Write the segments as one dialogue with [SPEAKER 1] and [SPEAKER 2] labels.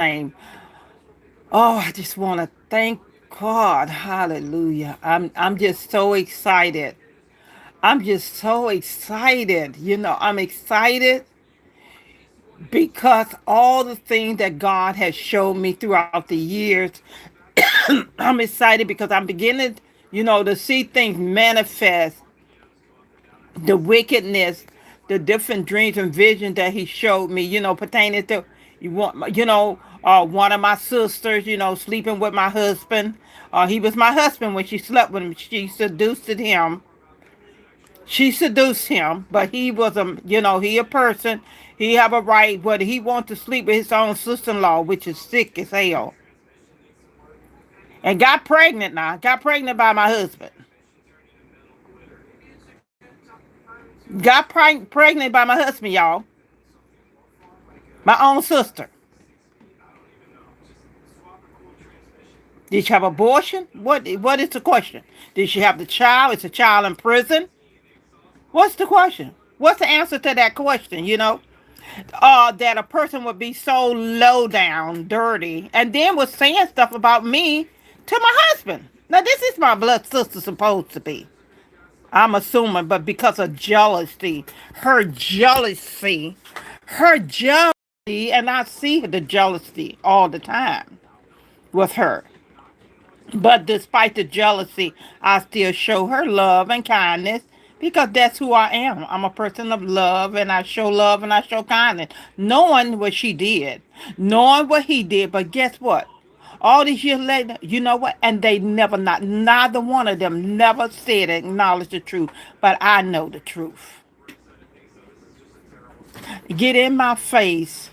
[SPEAKER 1] name. Oh, I just want to thank God. Hallelujah. I'm just so excited. I'm just so excited. I'm excited because all the things that God has shown me throughout the years. I'm excited because I'm beginning, to see things manifest, the wickedness, the different dreams and visions that he showed me, pertaining to one of my sisters, sleeping with my husband. He was my husband when she slept with him. She seduced him, but he was he a person. He have a right, whether he wants to sleep with his own sister-in-law, which is sick as hell, and got pregnant. Now got pregnant by my husband. Pregnant by my husband, y'all. My own sister. Did she have abortion? What is the question? Did she have the child? Is the child in prison? What's the question? What's the answer to that question? That a person would be so low down, dirty, and then was saying stuff about me to my husband. Now this is my blood sister supposed to be. I'm assuming, but because of jealousy, her jealousy, her jealousy, and I see the jealousy all the time with her. But despite the jealousy, I still show her love and kindness because that's who I am. I'm a person of love and I show love and I show kindness. Knowing what she did, knowing what he did, but guess what? All these years later, you know what? And they neither one of them never said acknowledge the truth. But I know the truth. Get in my face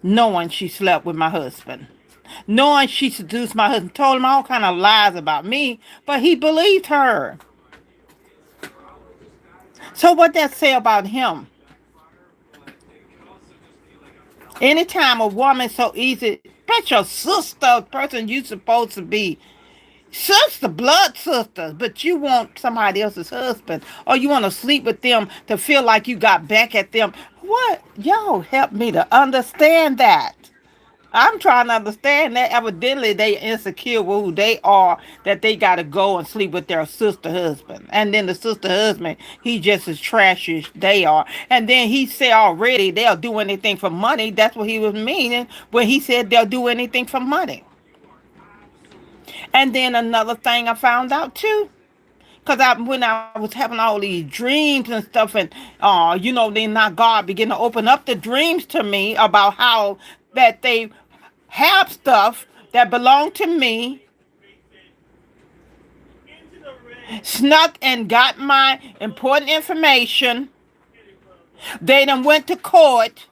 [SPEAKER 1] knowing she slept with my husband. Knowing she seduced my husband, told him all kind of lies about me, but he believed her. So what that say about him? Anytime a woman so easy, bet your sister, person you supposed to be sister, blood sisters, but you want somebody else's husband, or you want to sleep with them to feel like you got back at them. What? Y'all help me to understand that. I'm trying to understand that evidently they insecure with who they are, that they got to go and sleep with their sister husband. And then the sister husband, he just as trashy as they are. And then he said already they'll do anything for money. That's what he was meaning when he said they'll do anything for money. And then another thing I found out too, because when I was having all these dreams and stuff, and then now God began to open up the dreams to me about how that they have stuff that belong to me, snuck and got my important information. They done went to court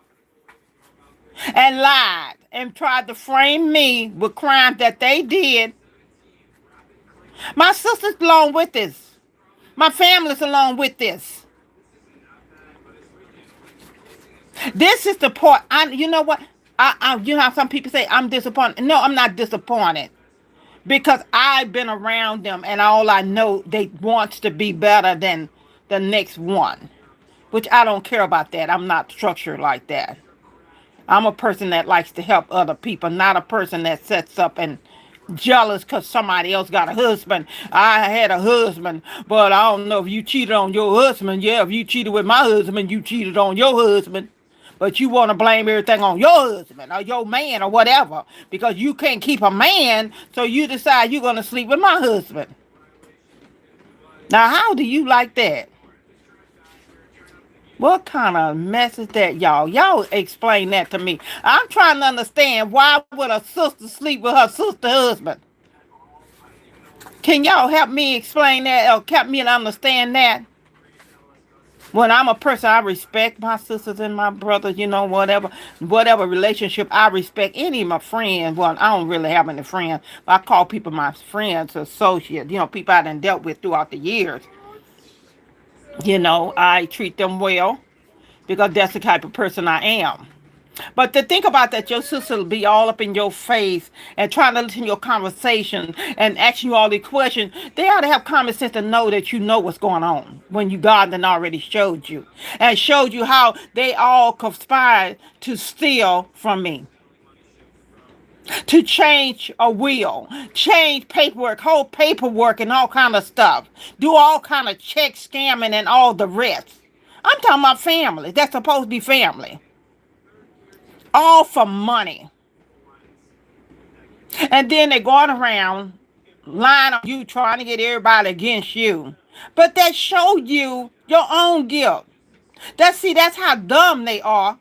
[SPEAKER 1] and lied and tried to frame me with crimes that they did. My sisters along with this. My family's along with this. This is the part. You know what? You know how some people say I'm disappointed. No, I'm not disappointed because I've been around them, and all I know they wants to be better than the next one, which I don't care about that. I'm not structured like that. I'm a person that likes to help other people, not a person that sets up and jealous because somebody else got a husband. I had a husband, but I don't know if you cheated on your husband. Yeah, if you cheated with my husband, you cheated on your husband. But you want to blame everything on your husband or your man or whatever because you can't keep a man, so you decide you're going to sleep with my husband. Now, how do you like that? What kind of mess is that, y'all? Y'all explain that to me. I'm trying to understand why would a sister sleep with her sister husband? Can y'all help me explain that or help me to understand that? When I'm a person, I respect my sisters and my brothers, whatever relationship I respect. Any of my friends, well, I don't really have any friends. I call people my friends, associates, people I done dealt with throughout the years. I treat them well because that's the type of person I am. But to think about that, your sister will be all up in your face and trying to listen to your conversation and asking you all these questions. They ought to have common sense to know that you know what's going on when God then already showed you. And showed you how they all conspired to steal from me. to change a will, change paperwork, hold paperwork and all kind of stuff, do all kind of check scamming and all the rest. I'm talking about family. That's supposed to be family. All for money. And then they're going around lying on you, trying to get everybody against you. But that show you your own guilt. That's how dumb they are.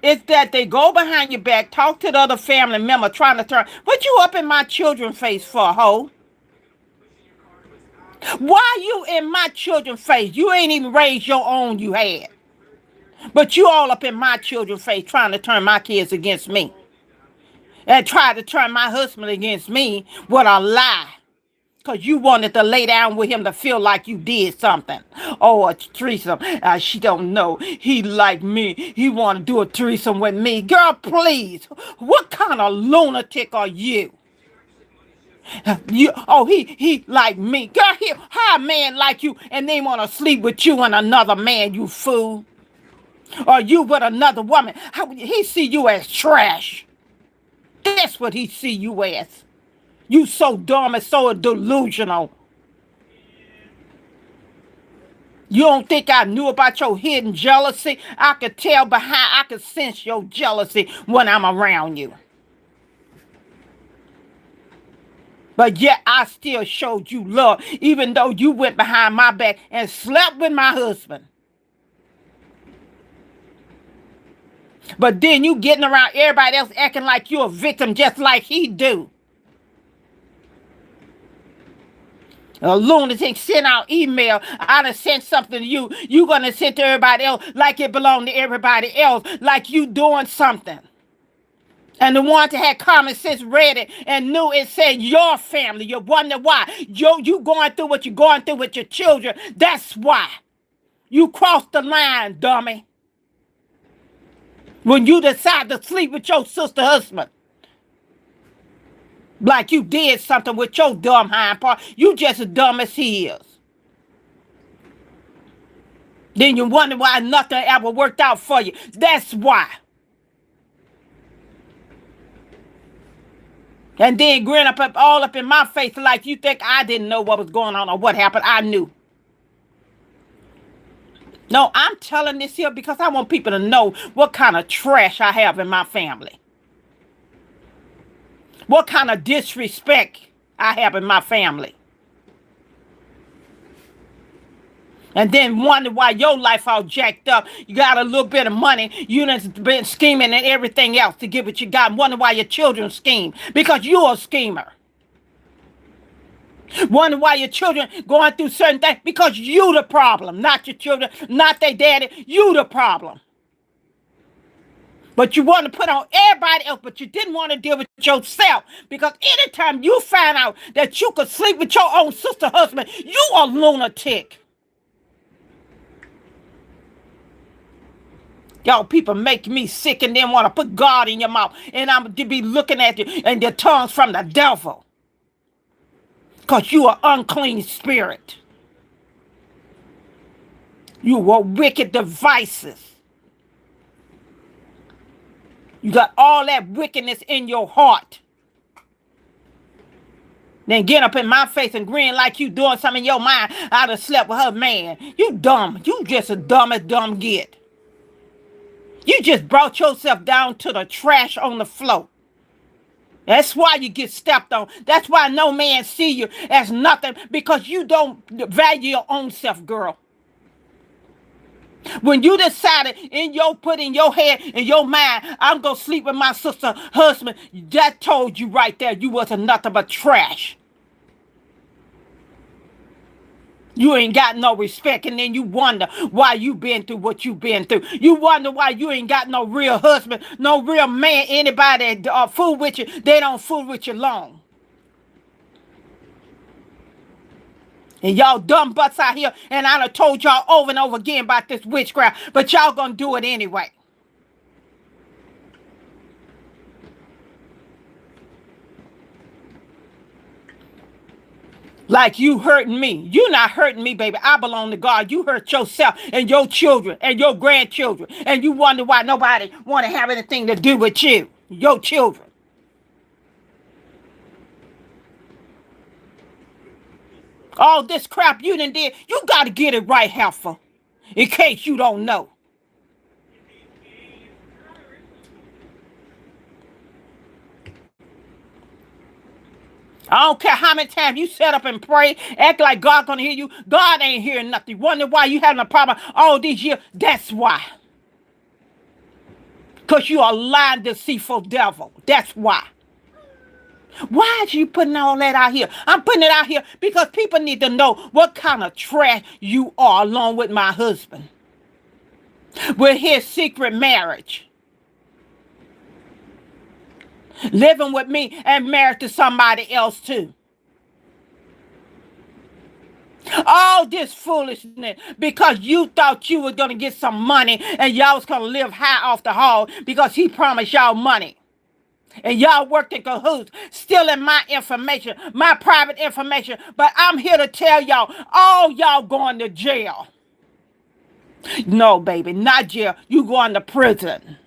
[SPEAKER 1] It's that they go behind your back, talk to the other family member, trying to turn. What you up in my children's face for, ho? Why you in my children's face? You ain't even raised your own you had. But you all up in my children's face trying to turn my kids against me. And try to turn my husband against me with a lie. Because you wanted to lay down with him to feel like you did something. Oh, a threesome. She don't know. He like me. He want to do a threesome with me. Girl, please. What kind of lunatic are you? He like me. Girl, how a man like you and they want to sleep with you and another man, you fool. Or you with another woman. He see you as trash. That's what he see you as. You so dumb and so delusional. You don't think I knew about your hidden jealousy? I could tell I could sense your jealousy when I'm around you. But yet I still showed you love, even though you went behind my back and slept with my husband. But then you getting around everybody else acting like you're a victim just like he do. A lunatic sent out email. I done sent something to you. You gonna send to everybody else like it belonged to everybody else, like you doing something. And the ones that had common sense read it and knew it said your family. You wonder why. You going through what you're going through with your children. That's why. You crossed the line, dummy. When you decide to sleep with your sister husband. Like you did something with your dumb hind part. You just as dumb as he is. Then you wonder why nothing ever worked out for you. That's why. And then grin all up in my face like you think I didn't know what was going on or what happened. I knew. No, I'm telling this here because I want people to know what kind of trash I have in my family. What kind of disrespect I have in my family. And then wonder why your life all jacked up. You got a little bit of money. You done been scheming and everything else to get what you got. Wonder why your children scheme. Because you're a schemer. Wonder why your children going through certain things. Because you the problem. Not your children. Not their daddy. You the problem. But you want to put on everybody else, but you didn't want to deal with yourself. Because anytime you find out that you could sleep with your own sister husband, you a lunatic. Y'all people make me sick and then want to put God in your mouth. And I'm to be looking at you and your tongues from the devil. Because you are unclean spirit. You are wicked devices. You got all that wickedness in your heart. Then get up in my face and grin like you doing something in your mind. I'd have slept with her man. You dumb. You just a dumbest dumb git. You just brought yourself down to the trash on the floor. That's why you get stepped on. That's why no man see you as nothing. Because you don't value your own self, girl. When you decided put in your head and your mind, I'm going to sleep with my sister husband, that told you right there you wasn't nothing but trash. You ain't got no respect, and then you wonder why you been through what you been through. You wonder why you ain't got no real husband, no real man, anybody that fool with you, they don't fool with you long. And y'all dumb butts out here, and I done told y'all over and over again about this witchcraft, but y'all gonna do it anyway. Like you hurting me. You not hurting me, baby. I belong to God. You hurt yourself and your children and your grandchildren. And you wonder why nobody want to have anything to do with you. Your children. All this crap you done did, you got to get it right, heifer. In case you don't know. I don't care how many times you set up and pray, act like God gonna hear you. God ain't hearing nothing. Wonder why you having a problem all these years. That's why. Because you are a lying, deceitful devil. That's why. Why is you putting all that out here? I'm putting it out here because people need to know what kind of trash you are along with my husband. With his secret marriage. Living with me and married to somebody else too. All this foolishness because you thought you were going to get some money and y'all was going to live high off the hog because he promised y'all money. And y'all worked in cahoots, stealing my information, my private information. But I'm here to tell y'all, all y'all going to jail. No, baby, not jail. You going to prison.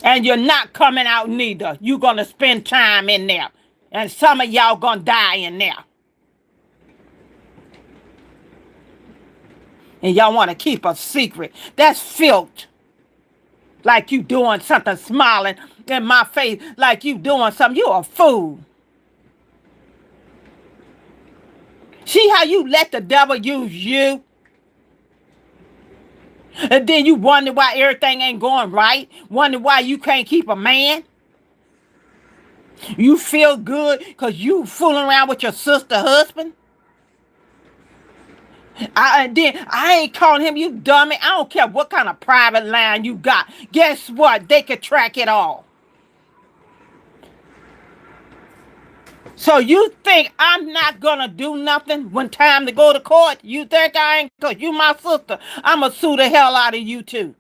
[SPEAKER 1] And you're not coming out neither. You're going to spend time in there. And some of y'all going to die in there. And y'all want to keep a secret. That's filth. Like you doing something, smiling in my face like you doing something. You a fool. See how you let the devil use you? And then you wonder why everything ain't going right. Wonder why you can't keep a man. You feel good because you fooling around with your sister husband. And then I ain't calling him you dummy. I don't care what kind of private line you got. Guess what? They can track it all. So you think I'm not going to do nothing when time to go to court? You think I ain't? Because you my sister. I'm going to sue the hell out of you too.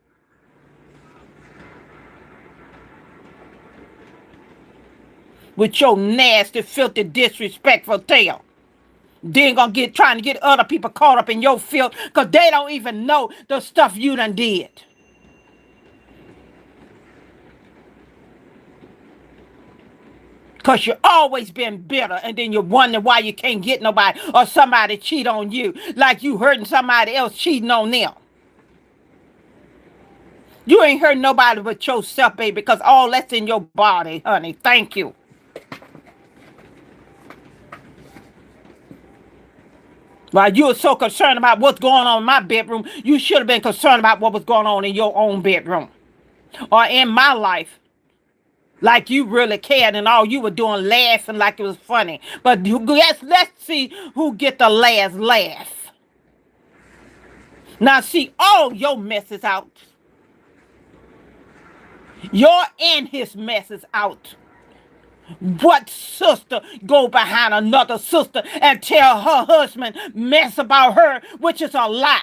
[SPEAKER 1] With your nasty, filthy, disrespectful tail. Then going to trying to get other people caught up in your filth because they don't even know the stuff you done did. Because you always been bitter and then you wonder why you can't get nobody or somebody cheat on you like you hurting somebody else cheating on them. You ain't hurting nobody but yourself, baby, because all that's in your body, honey. Thank you. While you were so concerned about what's going on in my bedroom, you should have been concerned about what was going on in your own bedroom or in my life. Like you really cared and all you were doing laughing like it was funny. But let's see who get the last laugh. Now see, all your mess is out. Your and his mess is out. What sister go behind another sister and tell her husband mess about her, which is a lie?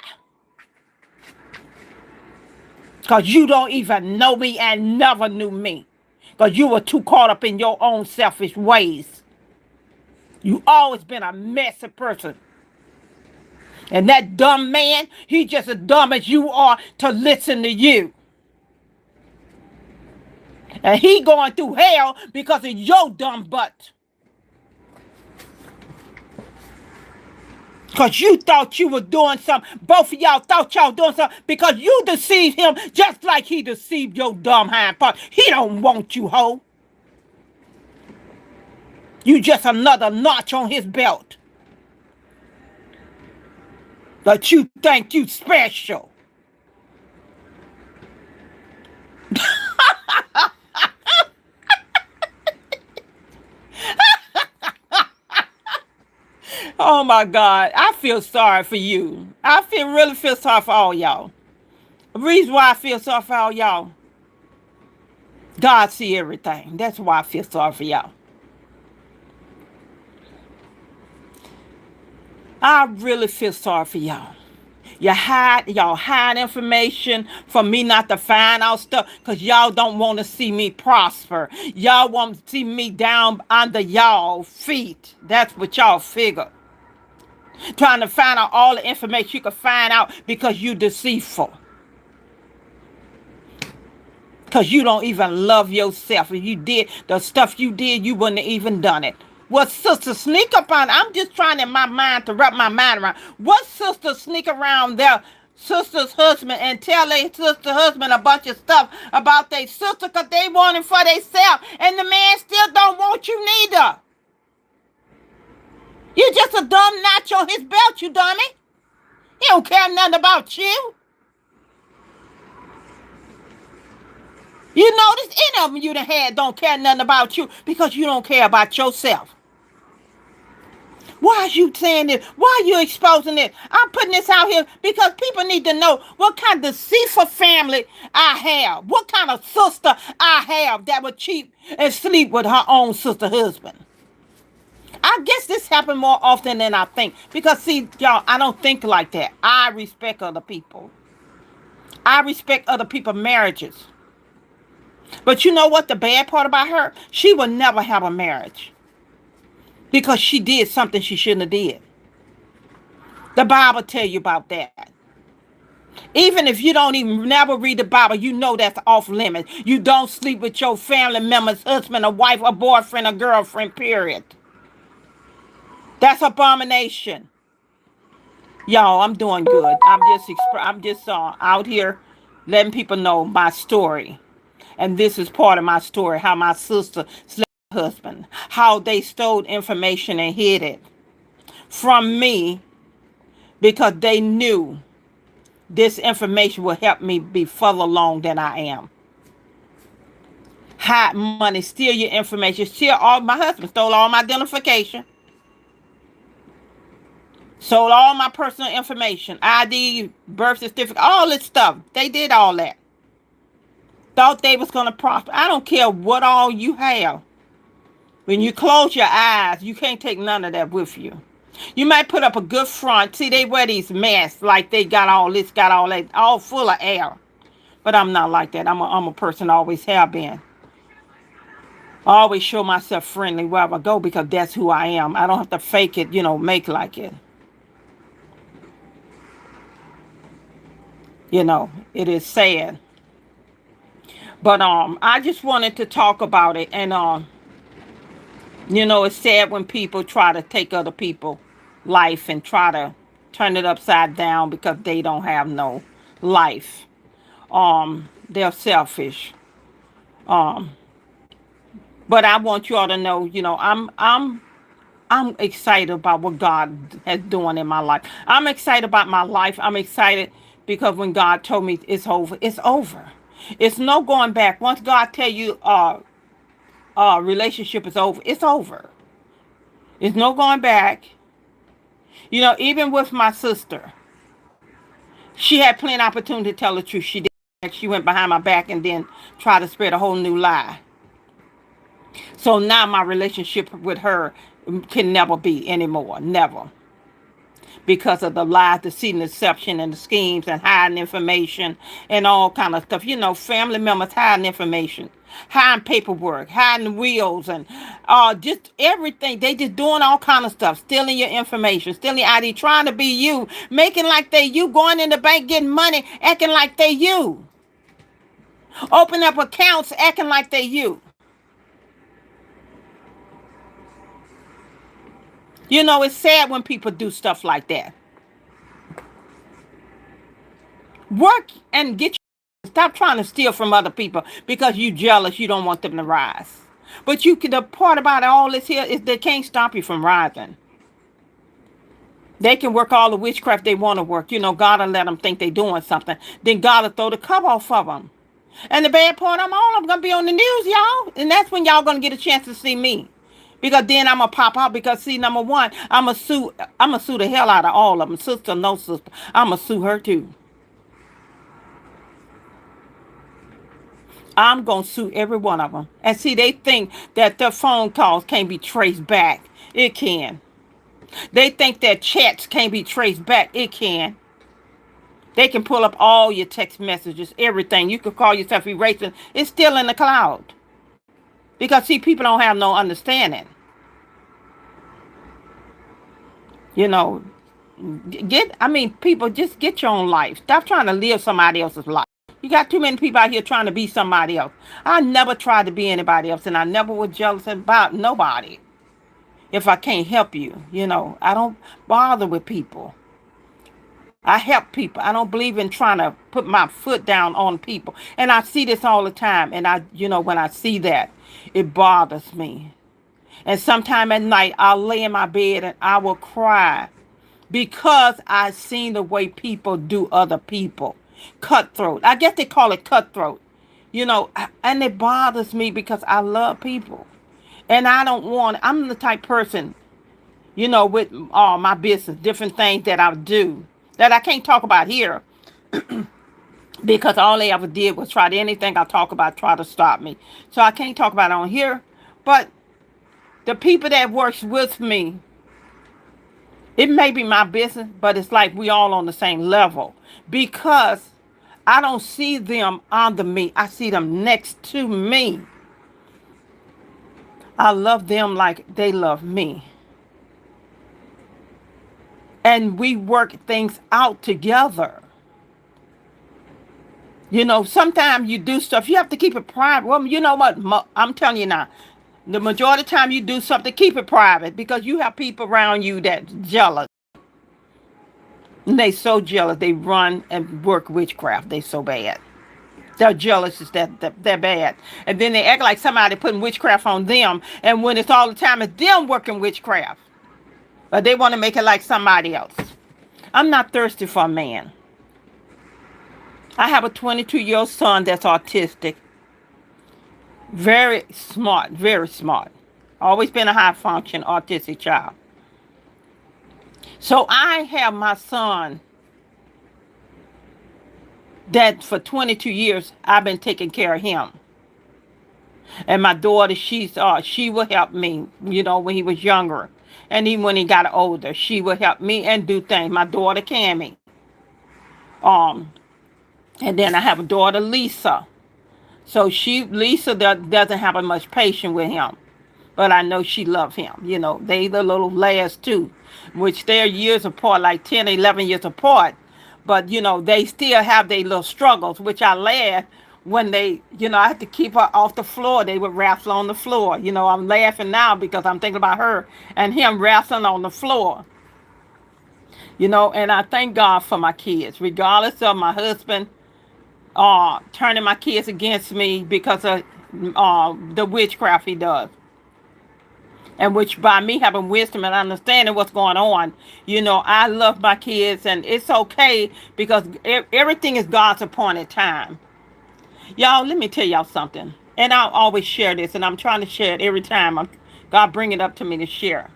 [SPEAKER 1] Because you don't even know me and never knew me. Because you were too caught up in your own selfish ways. You always been a messy person. And that dumb man, he just as dumb as you are to listen to you. And he going through hell because of your dumb butt. Because you thought you were doing something. Both of y'all thought y'all doing something because you deceived him just like he deceived your dumb hind part. He don't want you, hoe. You just another notch on his belt. But you think you special. Oh my God, I feel sorry for you. Really feel sorry for all y'all. The reason why I feel sorry for all y'all, God see everything. That's why I feel sorry for y'all. I really feel sorry for y'all. Y'all hide information from me not to find out stuff because y'all don't want to see me prosper. Y'all want to see me down under y'all feet. That's what y'all figure. Trying to find out all the information you can find out because you deceitful. Because you don't even love yourself. If you did the stuff you did, you wouldn't have even done it. What sister sneak up on? I'm just trying in my mind to wrap my mind around. What sister sneak around their sister's husband and tell their sister husband a bunch of stuff about their sister because they want it for themselves, and the man still don't want you neither? You just a dumb notch on his belt, you dummy. He don't care nothing about you. You notice any of them you done had don't care nothing about you because you don't care about yourself. Why are you saying this? Why are you exposing it? I'm putting this out here because people need to know what kind of deceitful family I have. What kind of sister I have that would cheat and sleep with her own sister husband. I guess this happens more often than I think. Because, see, y'all, I don't think like that. I respect other people. I respect other people's marriages. But you know what the bad part about her? She will never have a marriage. Because she did something she shouldn't have did. The Bible tell you about that. Even if you don't even never read the Bible, you know that's off limits. You don't sleep with your family members, husband or wife or boyfriend or girlfriend, period. That's abomination. Y'all, I'm doing good. I'm just out here letting people know my story. And this is part of my story, how my sister slept with her husband, how they stole information and hid it from me because they knew this information will help me be further along than I am. Hide money, steal your information, steal all. My husband stole all my identification, sold all my personal information, ID, birth certificate, all this stuff. They did all that. Thought they was going to prosper. I don't care what all you have. When you close your eyes, you can't take none of that with you. You might put up a good front. See, they wear these masks like they got all this, got all that, all full of air. But I'm not like that. I'm a person, always have been. I always show myself friendly wherever I go because that's who I am. I don't have to fake it, make like it. It is sad. But I just wanted to talk about it. And it's sad when people try to take other people's life and try to turn it upside down because they don't have no life. They're selfish. But I want you all to know, I'm excited about what God is doing in my life. I'm excited about my life. I'm excited because when God told me it's over, it's over. It's no going back. Once God tell you relationship is over, it's over. It's no going back. Even with my sister, she had plenty of opportunity to tell the truth. She did. She went behind my back and then tried to spread a whole new lie. So now my relationship with her can never be anymore. Never. Because of the lies, deceit, and deception, and the schemes, and hiding information, and all kind of stuff. Family members hiding information, hiding paperwork, hiding wills, and just everything. They just doing all kind of stuff, stealing your information, stealing your ID, trying to be you, making like they you, going in the bank, getting money, acting like they you. Open up accounts, acting like they you. It's sad when people do stuff like that. Work and get your... Stop trying to steal from other people because you jealous. You don't want them to rise. But the part about all this here is they can't stop you from rising. They can work all the witchcraft they want to work. God will let them think they're doing something. Then God will throw the cover off of them. And the bad part, all of them going to be on the news, y'all. And that's when y'all going to get a chance to see me. Because then I'm going to pop out because, see, number one, I'm going to sue the hell out of all of them. Sister, no sister. I'm going to sue her too. I'm going to sue every one of them. And see, they think that their phone calls can't be traced back. It can. They think that chats can't be traced back. It can. They can pull up all your text messages, everything. You could call yourself erasing. It's still in the cloud. Because, see, people don't have no understanding. People, just get your own life. Stop trying to live somebody else's life. You got too many people out here trying to be somebody else. I never tried to be anybody else, and I never was jealous about nobody. If I can't help you, I don't bother with people. I help people. I don't believe in trying to put my foot down on people. And I see this all the time. And when I see that, it bothers me. And sometime at night, I'll lay in my bed and I will cry because I've seen the way people do other people. Cutthroat. I guess they call it cutthroat. And it bothers me because I love people. And I'm the type person, with all my business, different things that I do that I can't talk about here because all they ever did was try to anything I talk about, try to stop me. So I can't talk about it on here. But the people that works with me, it may be my business, but it's like we all on the same level because I don't see them under me. I see them next to me. I love them like they love me. And we work things out together. Sometimes you do stuff, you have to keep it private. Well, you know what? I'm telling you now, the majority of the time you do something, keep it private because you have people around you that's jealous. And they so jealous, they run and work witchcraft. They so bad. They're jealous is that they're bad. And then they act like somebody putting witchcraft on them. And when it's all the time, it's them working witchcraft. But they want to make it like somebody else. I'm not thirsty for a man. I have a 22-year-old son that's autistic. Very smart, very smart. Always been a high function autistic child. So I have my son that for 22 years I've been taking care of him. And my daughter, she will help me, when he was younger. And even when he got older, she will help me and do things. My daughter, Cammie. And then I have a daughter, Lisa. So Lisa doesn't have as much patience with him. But I know she loves him. They the little last two, which they're years apart, like 10, 11 years apart. But, they still have their little struggles, which I laugh when they, I had to keep her off the floor. They would wrestle on the floor. I'm laughing now because I'm thinking about her and him wrestling on the floor. And I thank God for my kids, regardless of my husband turning my kids against me because of the witchcraft he does. And which by me having wisdom and understanding what's going on, I love my kids and it's okay because everything is God's appointed time. Y'all, let me tell y'all something. And I'll always share this and I'm trying to share it every time God bring it up to me to share.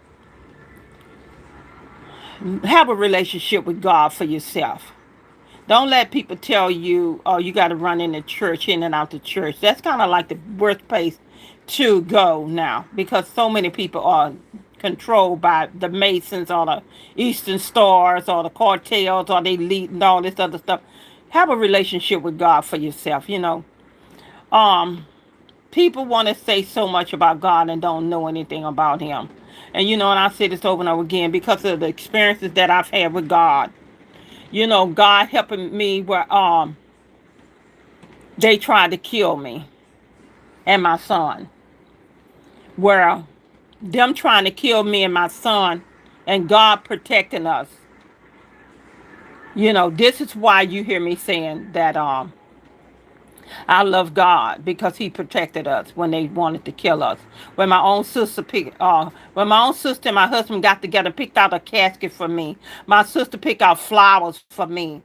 [SPEAKER 1] Have a relationship with God for yourself. Don't let people tell you, oh, you got to run in and out the church. That's kind of like the worst place to go now because so many people are controlled by the Masons or the Eastern Stars or the cartels or the elite and all this other stuff. Have a relationship with God for yourself, People want to say so much about God and don't know anything about him. And, and I say this over and over again because of the experiences that I've had with God. God helping me where they tried to kill me and my son. Where them trying to kill me and my son and God protecting us. This is why you hear me saying that I love God because he protected us when they wanted to kill us. When my own sister and my husband got together and picked out a casket for me. My sister picked out flowers for me.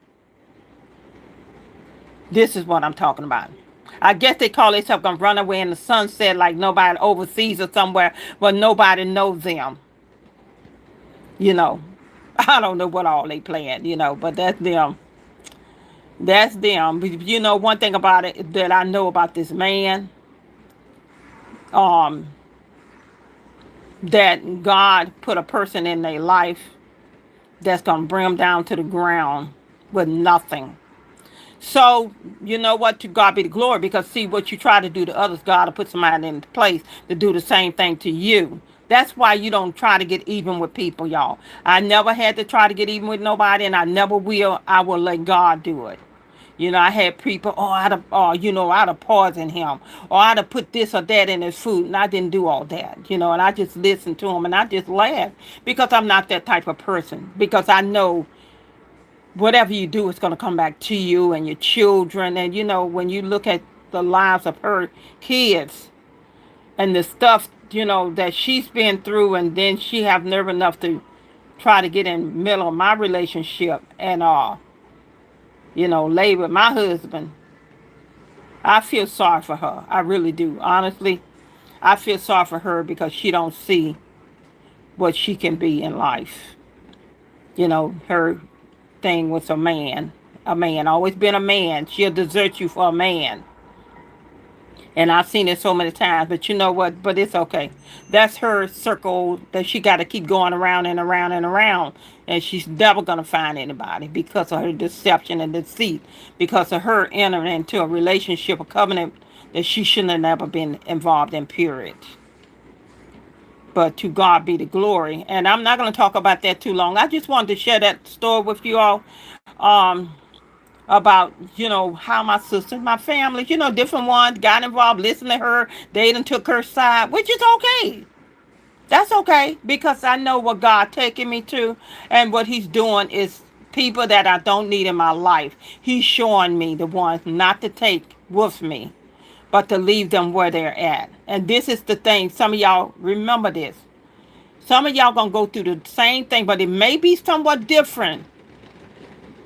[SPEAKER 1] This is what I'm talking about. I guess they call themselves gonna run away in the sunset like nobody overseas or somewhere, but nobody knows them. I don't know what all they playing, but that's them. That's them. But one thing about it that I know about this man, that God put a person in their life that's going to bring them down to the ground with nothing. So, you know what? To God be the glory because see what you try to do to others, God will put somebody in place to do the same thing to you. That's why you don't try to get even with people, y'all. I never had to try to get even with nobody and I never will. I will let God do it. I had people, oh, I'd have poisoned him, or I'd have put this or that in his food, and I didn't do all that, and I just listened to him, and I just laughed because I'm not that type of person. Because I know whatever you do is going to come back to you and your children. And, when you look at the lives of her kids and the stuff, that she's been through, and then she have nerve enough to try to get in the middle of my relationship and, lay with my husband. I feel sorry for her. I really do. Honestly, I feel sorry for her because she don't see what she can be in life. Her thing was a man. A man. Always been a man. She'll desert you for a man. And I've seen it so many times, but you know what? But it's okay. That's her circle that she got to keep going around and around and around. And she's never going to find anybody because of her deception and deceit, because of her entering into a relationship, a covenant that she shouldn't have never been involved in, period. But to God be the glory. And I'm not going to talk about that too long. I just wanted to share that story with you all. Um, about how my sisters, my family, different ones got involved, listened to her. They done took her side, which is okay. That's okay because I know what God taking me to, and what He's doing is people that I don't need in my life. He's showing me the ones not to take with me, but to leave them where they're at. And this is the thing. Some of y'all remember this. Some of y'all gonna go through the same thing, but it may be somewhat different.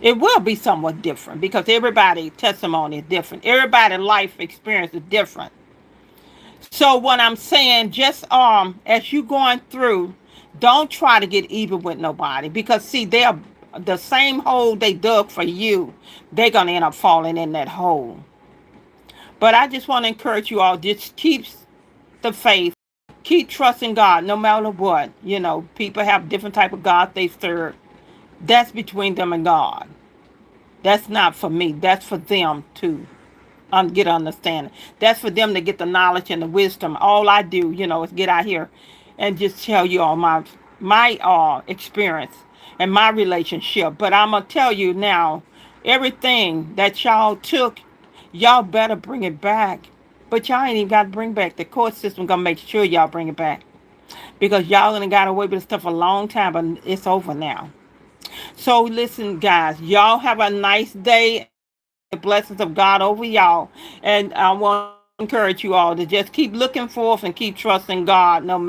[SPEAKER 1] It will be somewhat different because everybody's testimony is different. Everybody's life experience is different. So what I'm saying, just as you going through, don't try to get even with nobody, because see, they're the same hole they dug for you. They're gonna end up falling in that hole. But I just want to encourage you all, just keep the faith, keep trusting God no matter what. People have different type of God they serve. That's between them and God. That's not for me. That's for them to get understanding. That's for them to get the knowledge and the wisdom. All I do, is get out here and just tell you all my experience and my relationship. But I'm gonna tell you now, everything that y'all took, y'all better bring it back. But y'all ain't even got to bring back. The court system gonna make sure y'all bring it back, because y'all gonna got away with stuff a long time, but it's over now. So listen, guys, y'all have a nice day, and I pray the blessings of God over y'all. And I want to encourage you all to just keep looking forth and keep trusting God no matter